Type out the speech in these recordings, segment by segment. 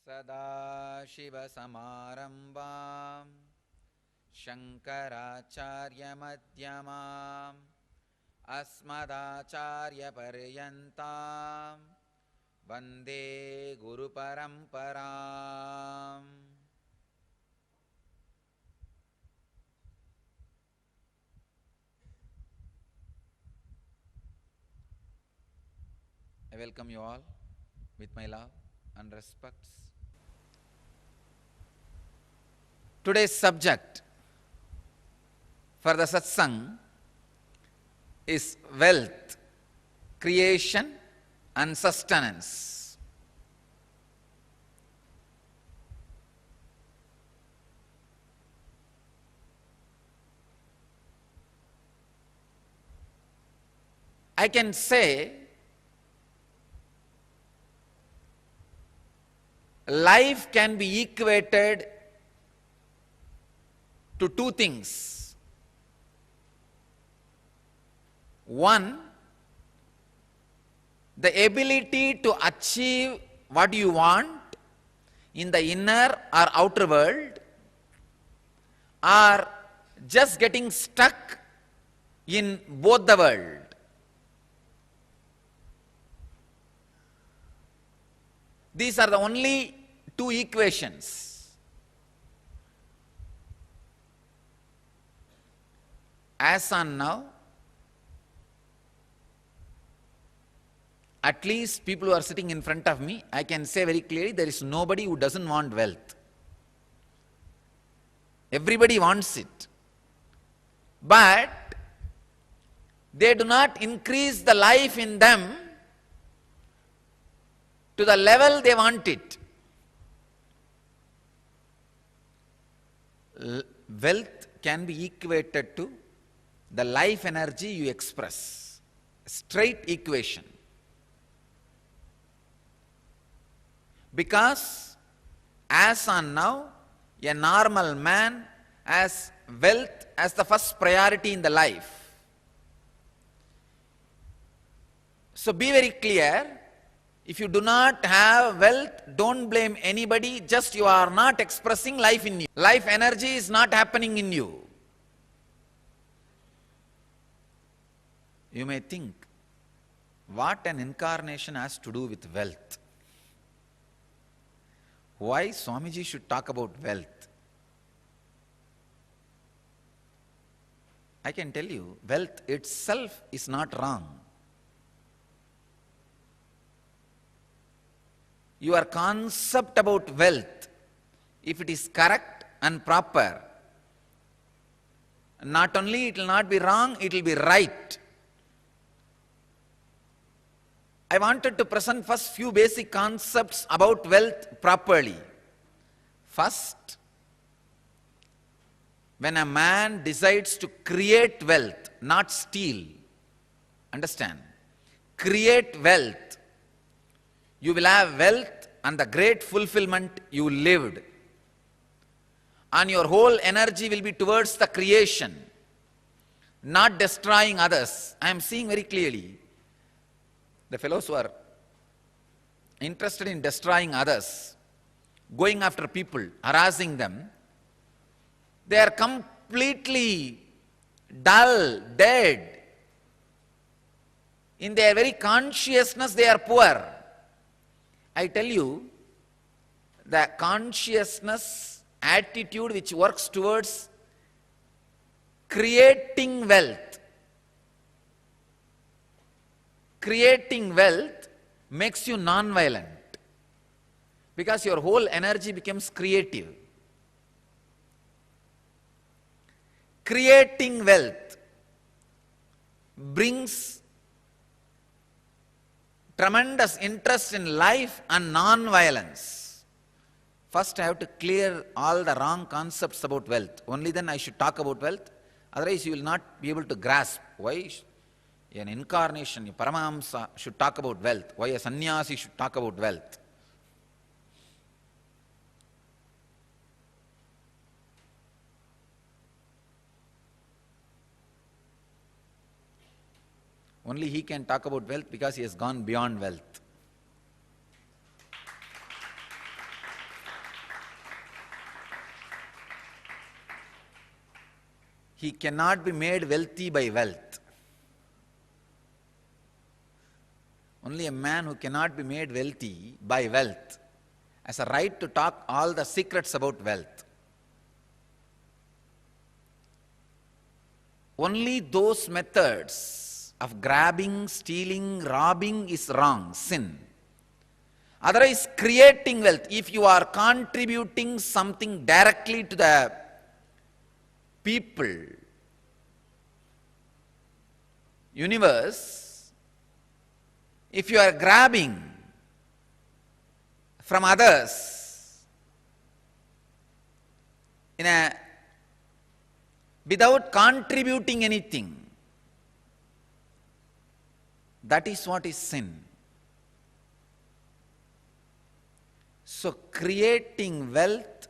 सदाशिवसमारम्भां शङ्कराचार्यमध्यमाम् अस्मदाचार्यपर्यन्तां वन्दे गुरुपरम्पराम्. I welcome you all with my love and respects. Today's subject for the satsang is wealth, creation and sustenance. I can say life can be equated to two things. One, the ability to achieve what you want in the inner or outer world, or just getting stuck in both the world. These are the only two equations. As on now, at least people who are sitting in front of me, I can say very clearly, there is nobody who doesn't want wealth. Everybody wants it. But they do not increase the life in them to the level they want it. Wealth can be equated to the life energy you express. Straight equation. Because as on now, a normal man has wealth as the first priority in the life. So be very clear. If you do not have wealth, don't blame anybody, just you are not expressing life in you. Life energy is not happening in you. You may think, what an incarnation has to do with wealth? Why Swamiji should talk about wealth? I can tell you, wealth itself is not wrong. Your concept about wealth, if it is correct and proper, not only it will not be wrong, it will be right. I wanted to present first few basic concepts about wealth properly. First, when a man decides to create wealth, not steal, understand, create wealth, you will have wealth and the great fulfillment you lived. And your whole energy will be towards the creation, not destroying others. I am seeing very clearly the fellows who are interested in destroying others, going after people, harassing them, they are completely dull, dead. In their very consciousness, they are poor. I tell you, the consciousness attitude which works towards creating wealth makes you non-violent, because your whole energy becomes creative. Creating wealth brings tremendous interest in life and non-violence. First I have to clear all the wrong concepts about wealth. Only then I should talk about wealth. Otherwise you will not be able to grasp why an incarnation, a Paramahamsa should talk about wealth, why a sannyasi should talk about wealth. Only he can talk about wealth because he has gone beyond wealth. he cannot be made wealthy by wealth. Only a man who cannot be made wealthy by wealth has a right to talk all the secrets about wealth. Only those methods of grabbing, stealing, robbing is wrong, sin. Otherwise, creating wealth, if you are contributing something directly to the people, universe, if you are grabbing from others without contributing anything, that is what is sin. So creating wealth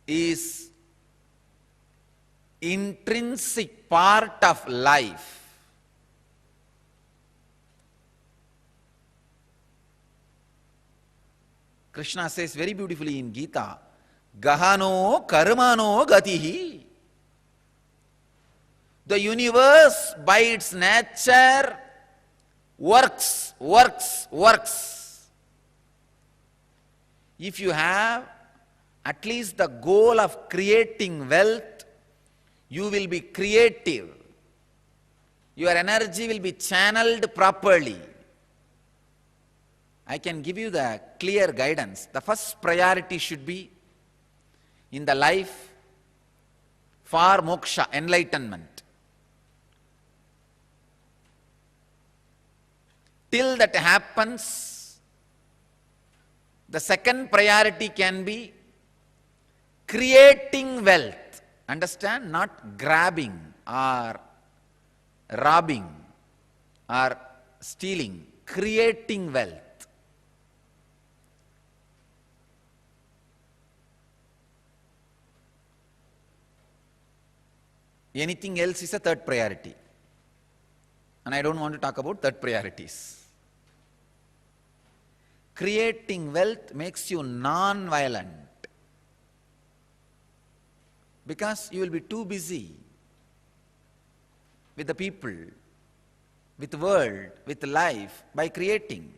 is intrinsic part of life. Krishna says very beautifully in Gita, Gahano karmano gatihi. The universe by its nature works. If you have at least the goal of creating wealth, you will be creative. Your energy will be channeled properly. I can give you the clear guidance. The first priority should be in the life for moksha, enlightenment. Till that happens, the second priority can be creating wealth. Understand? Not grabbing or robbing or stealing. Creating wealth. Anything else is a third priority. And I don't want to talk about third priorities. Creating wealth makes you non-violent because you will be too busy with the people, with the world, with life by creating.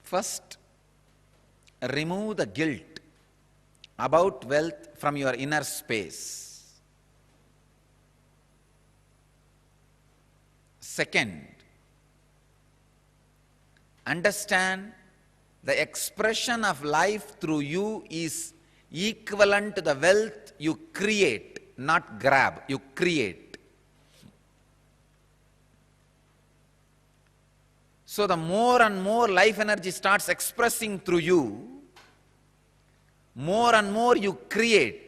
First, remove the guilt about wealth from your inner space. Second, understand the expression of life through you is equivalent to the wealth you create, not grab, you create. So the more and more life energy starts expressing through you, more and more you create.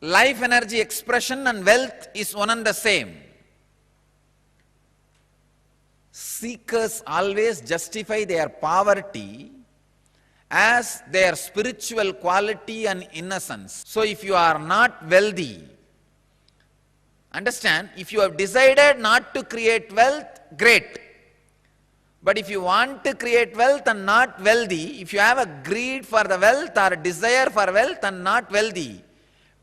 Life energy expression and wealth is one and the same. Seekers always justify their poverty as their spiritual quality and innocence. So if you are not wealthy, understand, if you have decided not to create wealth, great. But if you want to create wealth and not wealthy, if you have a greed for the wealth or a desire for wealth and not wealthy,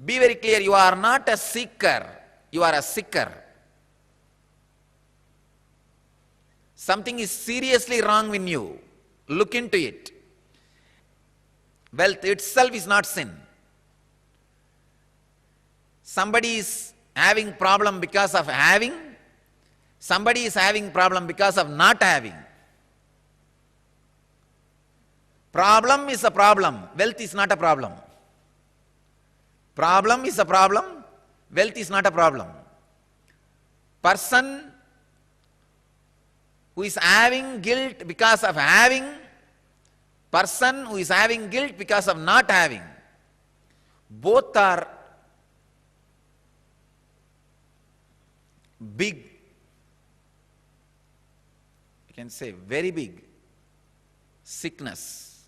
be very clear, you are not a seeker, you are a seeker. Something is seriously wrong in you. Look into it. Wealth itself is not sin. Somebody is having problem because of having, somebody is having problem because of not having. Problem is a problem, wealth is not a problem. Problem is a problem, wealth is not a problem. Person who is having guilt because of having, person who is having guilt because of not having, both are big, you can say very big sickness.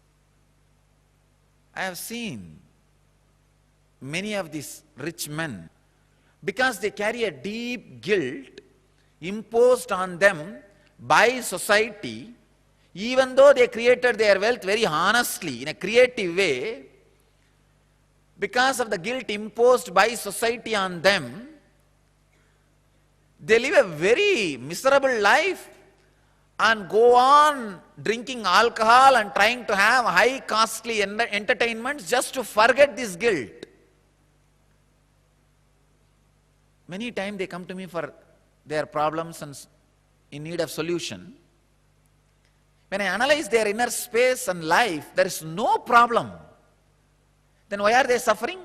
I have seen many of these rich men, because they carry a deep guilt imposed on them by society, even though they created their wealth very honestly, in a creative way, because of the guilt imposed by society on them, they live a very miserable life and go on drinking alcohol and trying to have high costly entertainments just to forget this guilt. Many times they come to me for their problems and in need of solution. When I analyze their inner space and life, there is no problem. Then why are they suffering?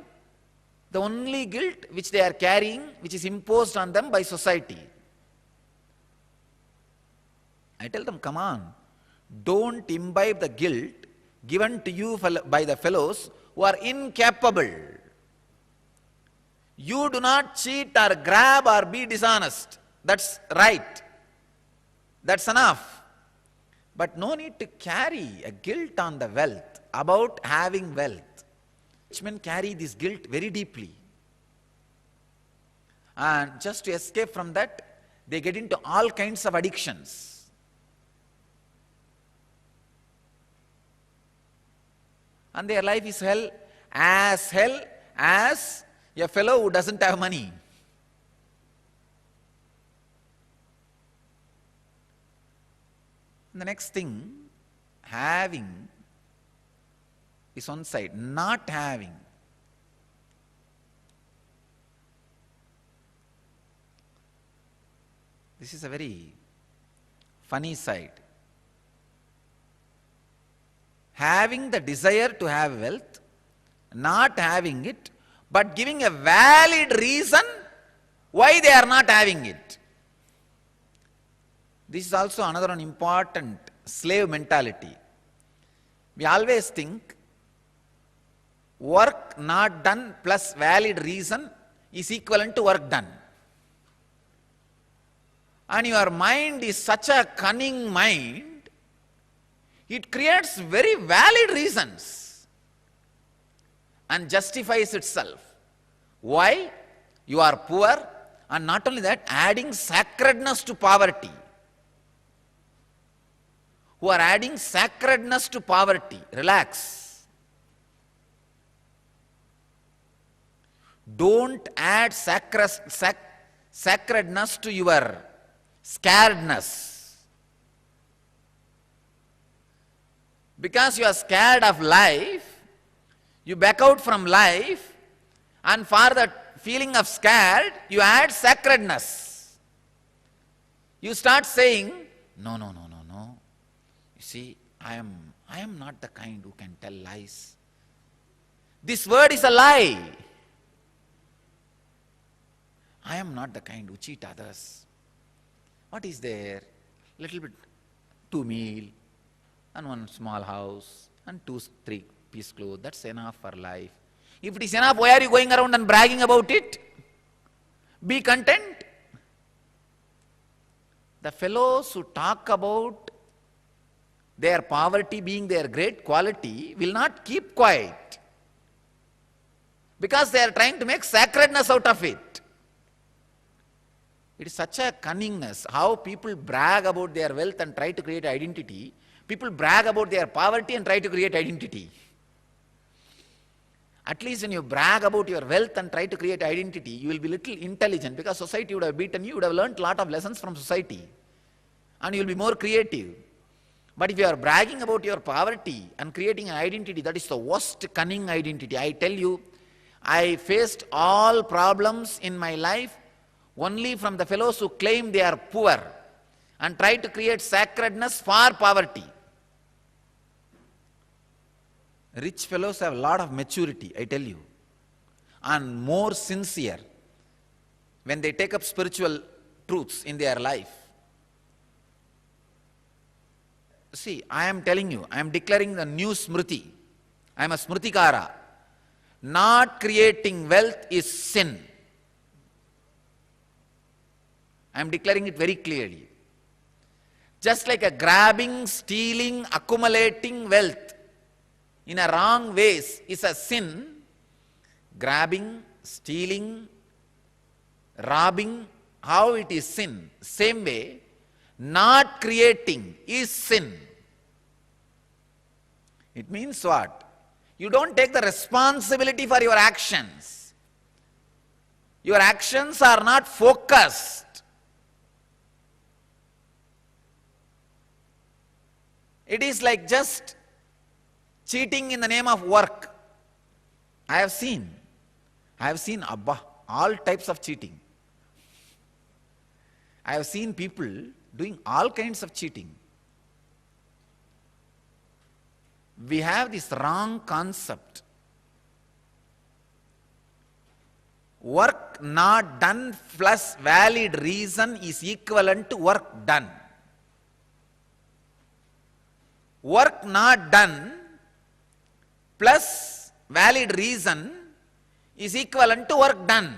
The only guilt which they are carrying, which is imposed on them by society. I tell them, come on, don't imbibe the guilt given to you by the fellows who are incapable. You do not cheat or grab or be dishonest. That's right. That's enough. But no need to carry a guilt on the wealth, about having wealth. Rich men carry this guilt very deeply. And just to escape from that, they get into all kinds of addictions. And their life is hell as a fellow who doesn't have money. And the next thing, having is one side, not having. This is a very funny side. Having the desire to have wealth, not having it, but giving a valid reason why they are not having it. This is also another one important slave mentality. We always think work not done plus valid reason is equivalent to work done. And your mind is such a cunning mind, it creates very valid reasons and justifies itself. Why? You are poor, and not only that, adding sacredness to poverty. Who are adding sacredness to poverty. Relax. Don't add sacredness to your scaredness. Because you are scared of life, you back out from life, and for the feeling of scared, you add sacredness. You start saying, no. You see, I am not the kind who can tell lies. This word is a lie. I am not the kind who cheat others. What is there? Little bit, 2 meal, and 1 small house, and 2, 3 piece clothes. That's enough for life. If it is enough, why are you going around and bragging about it? Be content. The fellows who talk about their poverty being their great quality will not keep quiet, because they are trying to make sacredness out of it. It is such a cunningness, how people brag about their wealth and try to create identity. People brag about their poverty and try to create identity. At least when you brag about your wealth and try to create identity, you will be little intelligent, because society would have beaten you, you would have learned a lot of lessons from society, and you will be more creative. But if you are bragging about your poverty and creating an identity, that is the worst cunning identity. I tell you, I faced all problems in my life only from the fellows who claim they are poor and try to create sacredness for poverty. Rich fellows have a lot of maturity, I tell you, and more sincere when they take up spiritual truths in their life. See, I am telling you, I am declaring the new Smriti. I am a Smritikara. Not creating wealth is sin. I am declaring it very clearly. Just like a grabbing, stealing, accumulating wealth in a wrong ways is a sin, grabbing, stealing, robbing, how it is sin. Same way, not creating is sin. It means what? You don't take the responsibility for your actions. Your actions are not focused. It is like just cheating in the name of work. I have seen Abba, all types of cheating. I have seen people doing all kinds of cheating. We have this wrong concept. Work not done plus valid reason is equivalent to work done. Work not done plus valid reason is equivalent to work done.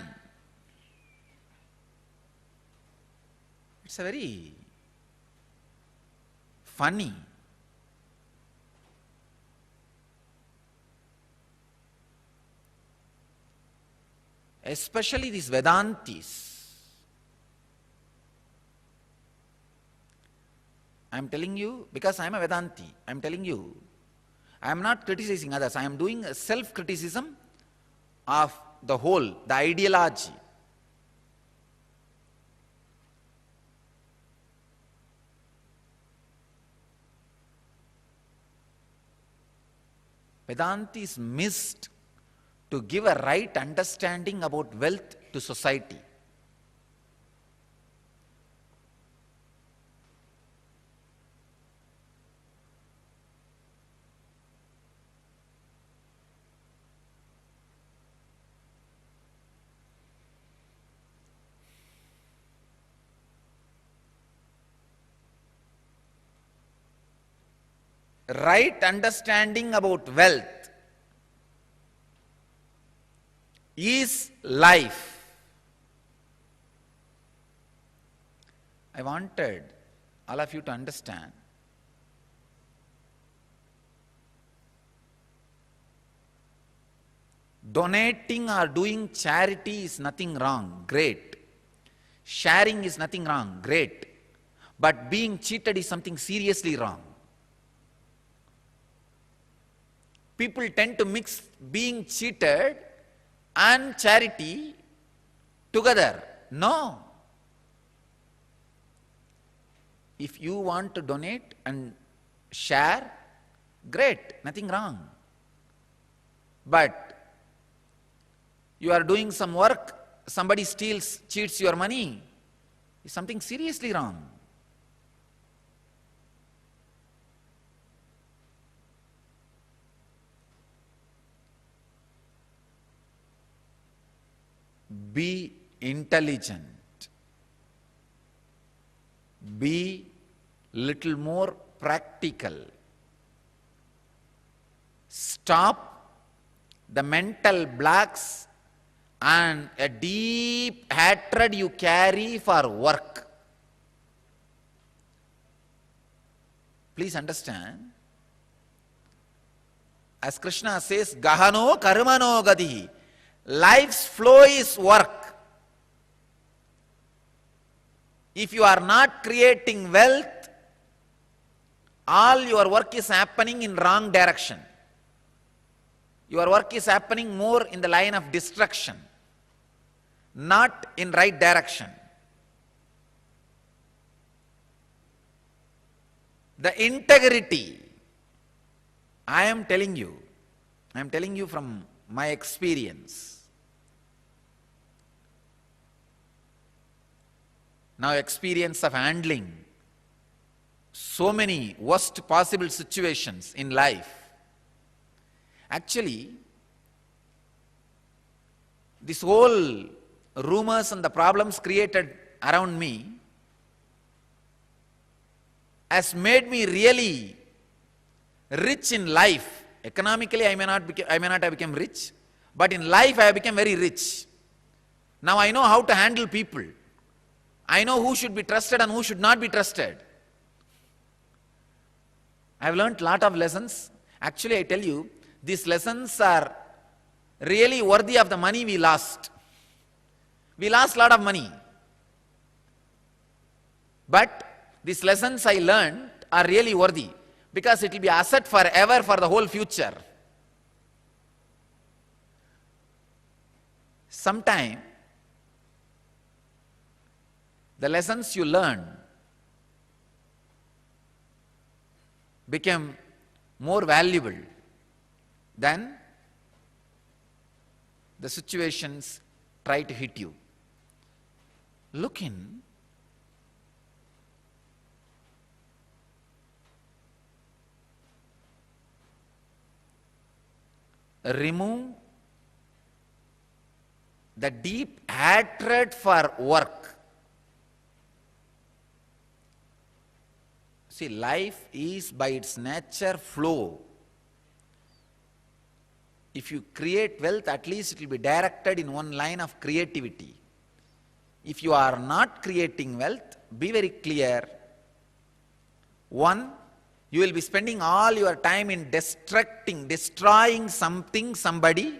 It's a very funny. Especially these Vedantis. I am telling you, because I am a Vedanti, I am telling you, I am not criticizing others, I am doing a self-criticism of the whole, the ideology. Vedantis missed to give a right understanding about wealth to society. Right understanding about wealth is life. I wanted all of you to understand. Donating or doing charity is nothing wrong, great. Sharing is nothing wrong, great. But being cheated is something seriously wrong. People tend to mix being cheated and charity together. No. If you want to donate and share, great, nothing wrong. But you are doing some work, somebody steals, cheats your money, is something seriously wrong. Be intelligent. Be little more practical. Stop the mental blocks and a deep hatred you carry for work. Please understand. As Krishna says, Gahano karmano gadihi. Life's flow is work. If you are not creating wealth, all your work is happening in wrong direction. Your work is happening more in the line of destruction, not in right direction. The integrity, I am telling you from my experience. Now experience of handling so many worst possible situations in life. Actually, this whole rumors and the problems created around me has made me really rich in life. Economically, I may not have become rich, but in life I have become very rich. Now I know how to handle people. I know who should be trusted and who should not be trusted. I have learned a lot of lessons. Actually, I tell you, these lessons are really worthy of the money we lost. We lost a lot of money. But these lessons I learned are really worthy, because it will be asset forever for the whole future. Sometime, the lessons you learn become more valuable than the situations try to hit you. Look in. Remove the deep hatred for work. See, life is by its nature flow. If you create wealth, at least it will be directed in one line of creativity. If you are not creating wealth, be very clear. One, you will be spending all your time in destroying something, somebody,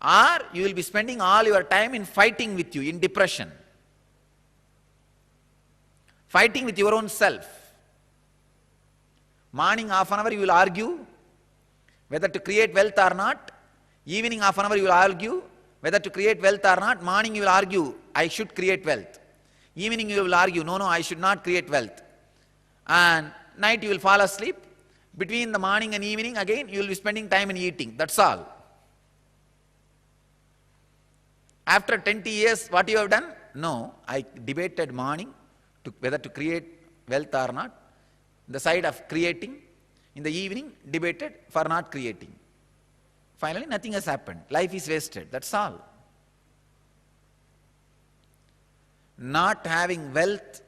or you will be spending all your time in fighting with you, in depression. Fighting with your own self. Morning half an hour you will argue whether to create wealth or not. Evening half an hour you will argue whether to create wealth or not. Morning you will argue, I should create wealth. Evening you will argue, no, I should not create wealth. And night you will fall asleep. Between the morning and evening, again you will be spending time in eating. That's all. After 20 years, what you have done? No, I debated morning whether to create wealth or not. The side of creating. In the evening, debated for not creating. Finally, nothing has happened. Life is wasted. That's all. Not having wealth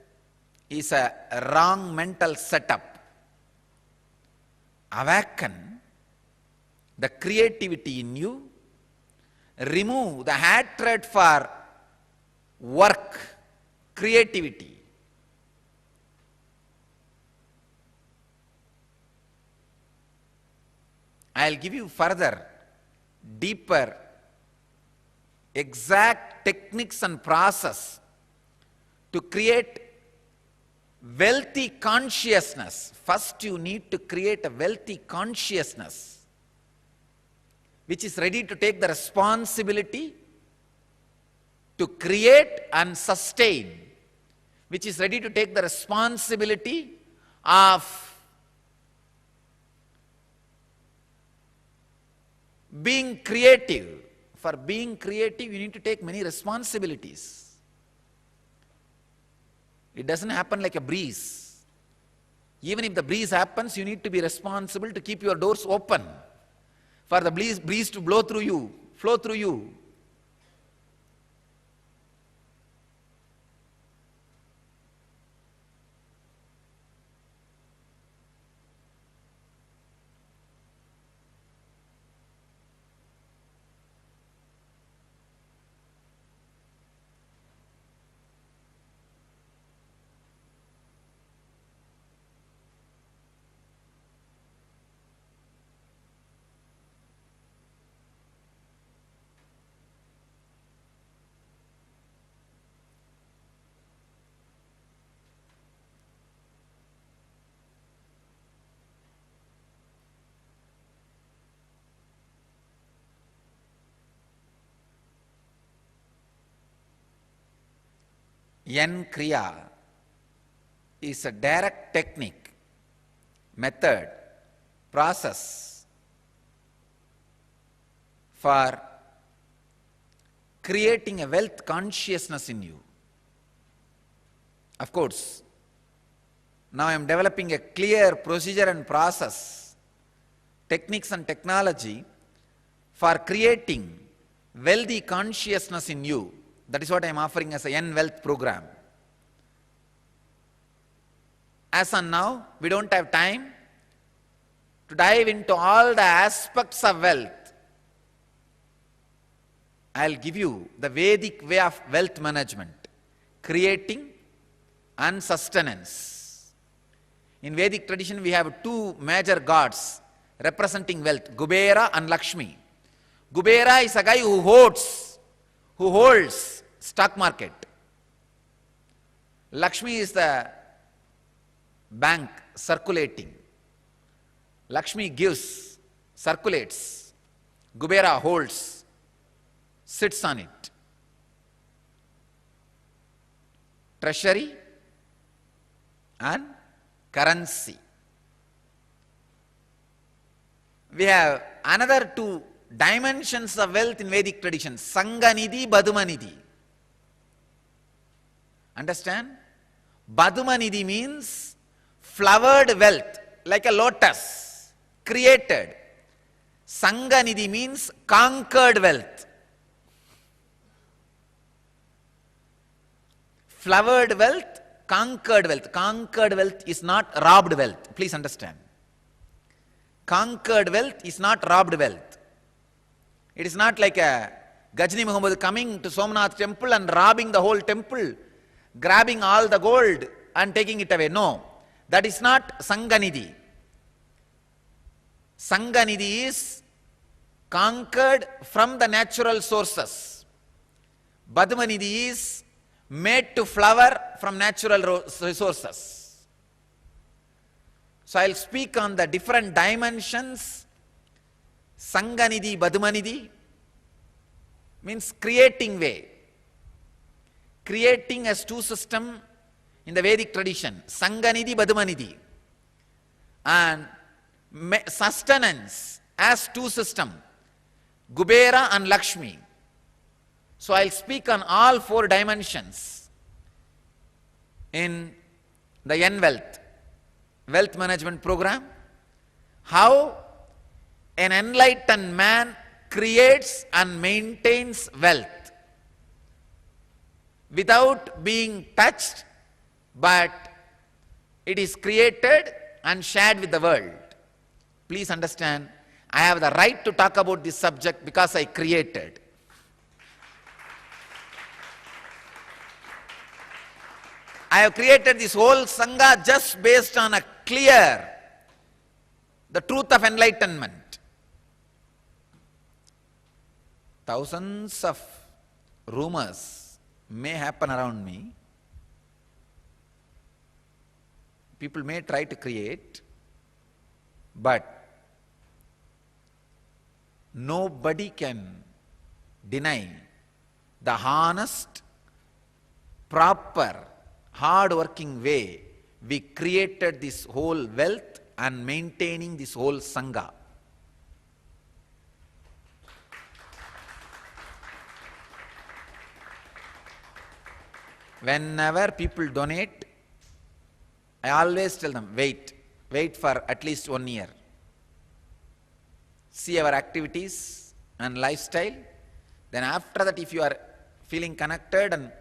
is a wrong mental setup. Awaken the creativity in you. Remove the hatred for work, creativity. I'll give you further, deeper, exact techniques and process to create wealthy consciousness. First you need to create a wealthy consciousness which is ready to take the responsibility to create and sustain, which is ready to take the responsibility of being creative. For being creative, you need to take many responsibilities. It doesn't happen like a breeze. Even if the breeze happens, you need to be responsible to keep your doors open for the breeze to blow through you, flow through you. Yen Kriya is a direct technique, method, process for creating a wealth consciousness in you. Of course, now I am developing a clear procedure and process, techniques and technology for creating wealthy consciousness in you. That is what I am offering as a Yen Wealth program. As on now, we don't have time to dive into all the aspects of wealth. I'll give you the Vedic way of wealth management, creating and sustenance. In Vedic tradition, we have two major gods representing wealth, Kubera and Lakshmi. Kubera is a guy who holds stock market. Lakshmi is the bank circulating. Lakshmi gives, circulates. Kubera holds, sits on it. Treasury and currency. We have another two dimensions of wealth in Vedic tradition. Sanganidhi, Badumanidhi. Understand? Badumanidhi means flowered wealth, like a lotus, created. Sanganidhi means conquered wealth. Flowered wealth, conquered wealth. Conquered wealth is not robbed wealth. Please understand. Conquered wealth is not robbed wealth. It is not like a Ghazni Muhammad coming to Somnath temple and robbing the whole temple, grabbing all the gold and taking it away. No, that is not Sanganidhi. Sanganidhi is conquered from the natural sources. Badumanidhi is made to flower from natural resources. So I'll speak on the different dimensions. Sanganidhi, Badumanidhi means creating way. Creating as two system in the Vedic tradition. Sanganidhi, Badumanidhi. And sustenance as two system. Kubera and Lakshmi. So I'll speak on all four dimensions in the wealth management program. How an enlightened man creates and maintains wealth without being touched, but it is created and shared with the world. Please understand, I have the right to talk about this subject because I created. I have created this whole Sangha just based on the truth of enlightenment. Thousands of rumors may happen around me. People may try to create, but nobody can deny the honest, proper, hard-working way we created this whole wealth and maintaining this whole Sangha. Whenever people donate, I always tell them, wait for at least 1 year. See our activities and lifestyle. Then after that, if you are feeling connected and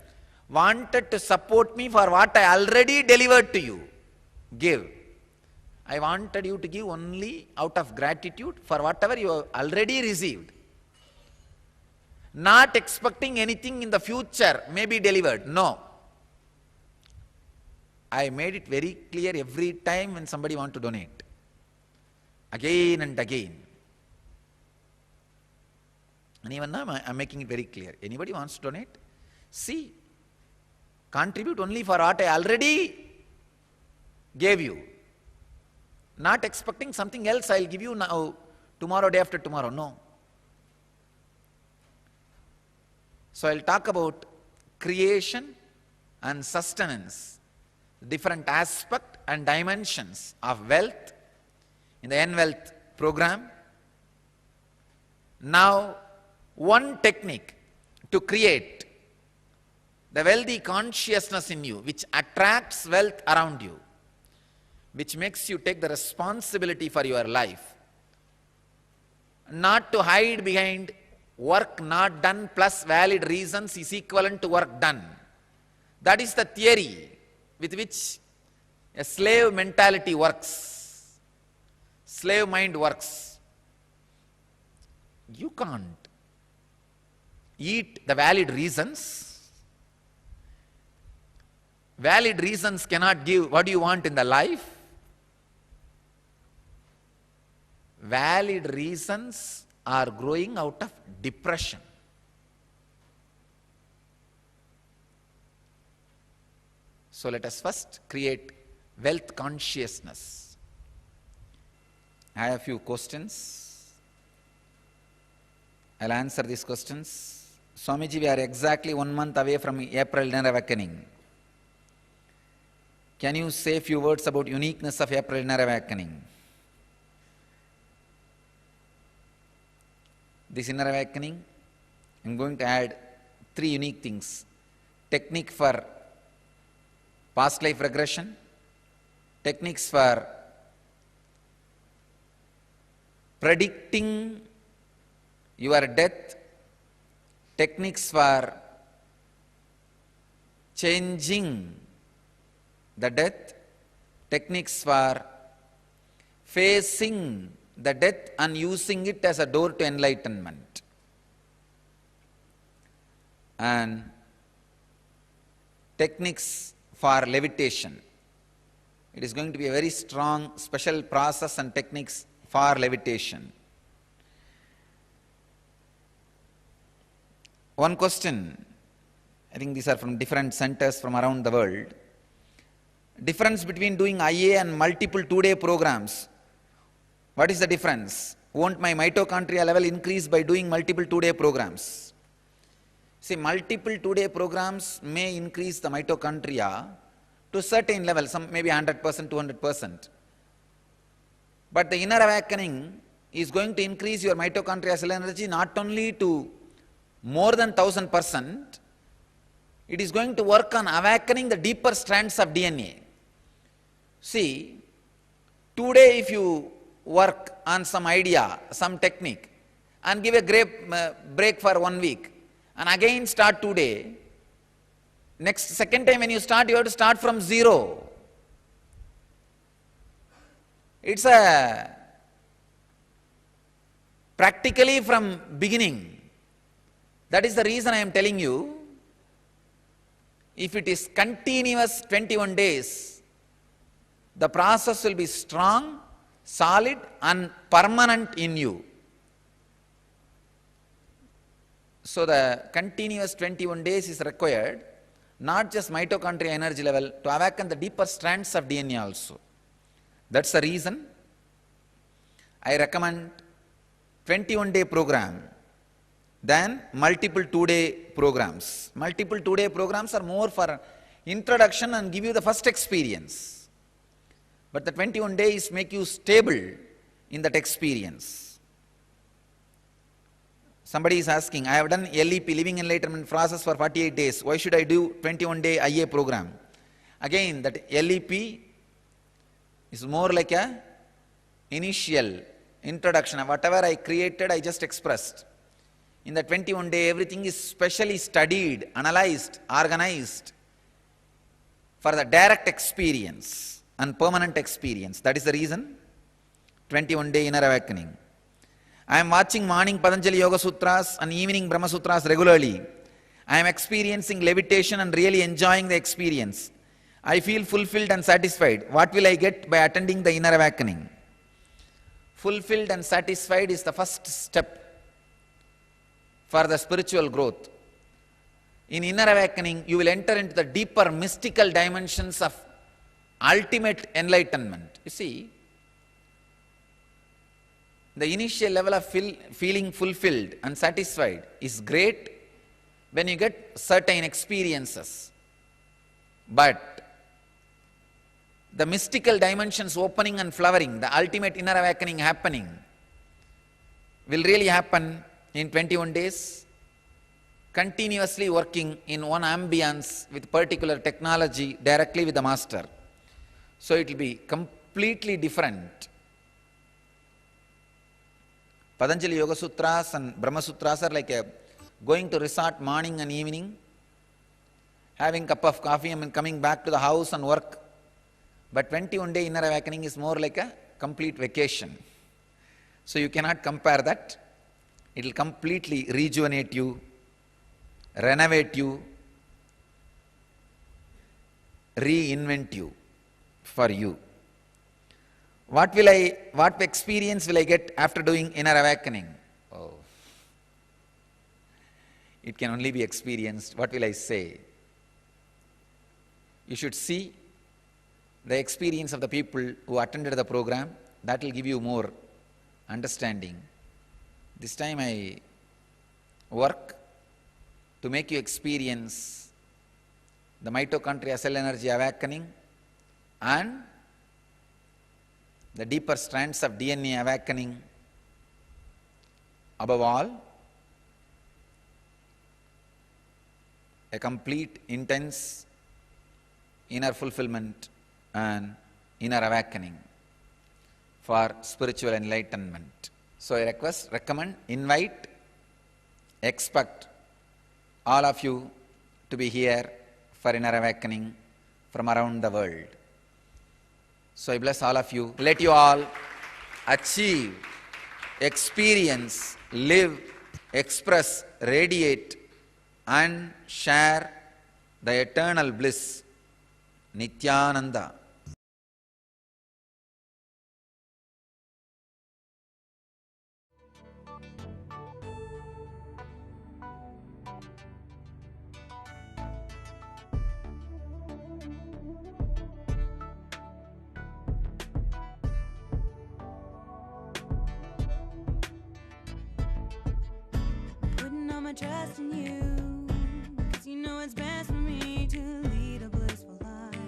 wanted to support me for what I already delivered to you, give. I wanted you to give only out of gratitude for whatever you have already received. Not expecting anything in the future may be delivered. No. I made it very clear every time when somebody wants to donate. Again and again. And even now I am making it very clear. Anybody wants to donate? See. Contribute only for what I already gave you. Not expecting something else I'll give you now, tomorrow, day after tomorrow. No. So I'll talk about creation and sustenance, different aspect and dimensions of wealth in the Wealth program. Now, one technique to create the wealthy consciousness in you, which attracts wealth around you, which makes you take the responsibility for your life, not to hide behind work not done plus valid reasons is equivalent to work done. That is the theory with which a slave mentality works, slave mind works. You can't eat the valid reasons. Valid reasons cannot give what you want in the life. Valid reasons are growing out of depression. So let us first create wealth consciousness. I have a few questions. I'll answer these questions. Swamiji, we are exactly 1 month away from April Inner Awakening. Can you say a few words about uniqueness of April Inner Awakening? This Inner Awakening, I'm going to add 3 unique things. Technique for past life regression, techniques for predicting your death, techniques for changing the death, techniques for facing the death and using it as a door to enlightenment, and techniques for levitation. It is going to be a very strong special process and techniques for levitation. One question, I think these are from different centers from around the world. Difference between doing IA and multiple 2-day programs. What is the difference? Won't my mitochondria level increase by doing multiple 2-day programs? See, multiple 2-day programs may increase the mitochondria to a certain level, some maybe 100%, 200%. But the inner awakening is going to increase your mitochondrial cell energy not only to more than 1000%, it is going to work on awakening the deeper strands of DNA. See, today if you work on some idea, some technique, and give a break for 1 week, and again start today, second time when you start, you have to start from zero. It's a practically from beginning. That is the reason I am telling you, if it is continuous 21 days, the process will be strong, solid and permanent in you. So the continuous 21 days is required, not just mitochondria energy level, to awaken the deeper strands of DNA also. That's the reason I recommend 21-day program than multiple 2-day programs. Multiple 2-day programs are more for introduction and give you the first experience. But the 21 days make you stable in that experience. Somebody is asking, I have done LEP, Living Enlightenment process for 48 days. Why should I do 21-day IA program? Again, that LEP is more like a initial introduction. Whatever I created, I just expressed. In the 21-day, everything is specially studied, analyzed, organized for the direct experience and permanent experience. That is the reason 21-day inner awakening. I am watching morning Patanjali Yoga Sutras and evening Brahma Sutras regularly. I am experiencing levitation and really enjoying the experience. I feel fulfilled and satisfied. What will I get by attending the inner awakening? Fulfilled and satisfied is the first step for the spiritual growth. In inner awakening, you will enter into the deeper mystical dimensions of ultimate enlightenment. You see, the initial level of feeling fulfilled and satisfied is great when you get certain experiences. But the mystical dimensions opening and flowering, the ultimate inner awakening happening, will really happen in 21 days, continuously working in one ambience with particular technology directly with the master. So it will be completely different. Patanjali Yoga Sutras and Brahma Sutras are like going to resort morning and evening, having a cup of coffee and coming back to the house and work. But 21-day inner awakening is more like a complete vacation. So you cannot compare that. It will completely rejuvenate you, renovate you, reinvent you for you. What experience will I get after doing inner awakening? Oh, it can only be experienced. What will I say? You should see the experience of the people who attended the program. That will give you more understanding. This time I work to make you experience the mitochondria cell energy awakening and the deeper strands of DNA awakening. Above all, a complete, intense inner fulfillment and inner awakening for spiritual enlightenment. So I recommend, invite, expect all of you to be here for inner awakening from around the world. So I bless all of you. Let you all achieve, experience, live, express, radiate and share the eternal bliss, Nityananda. Putting all my trust in you, 'cause you know it's best for me to lead a blissful life,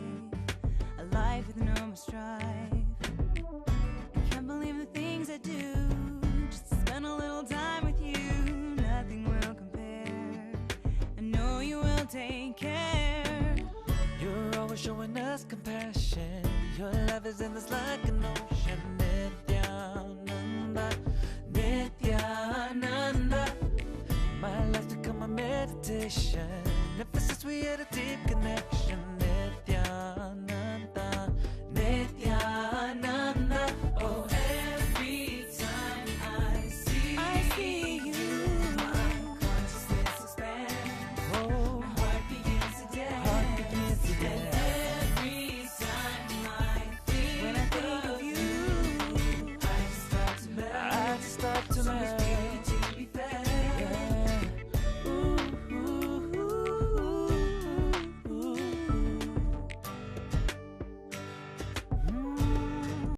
a life with no more strife. I can't believe the things I do, just to spend a little time with you. Nothing will compare, I know you will take care. You're always showing us compassion. Your love is endless like an ocean. Nityananda, Nityananda. My life's become a meditation. Ever since we had a deep connection.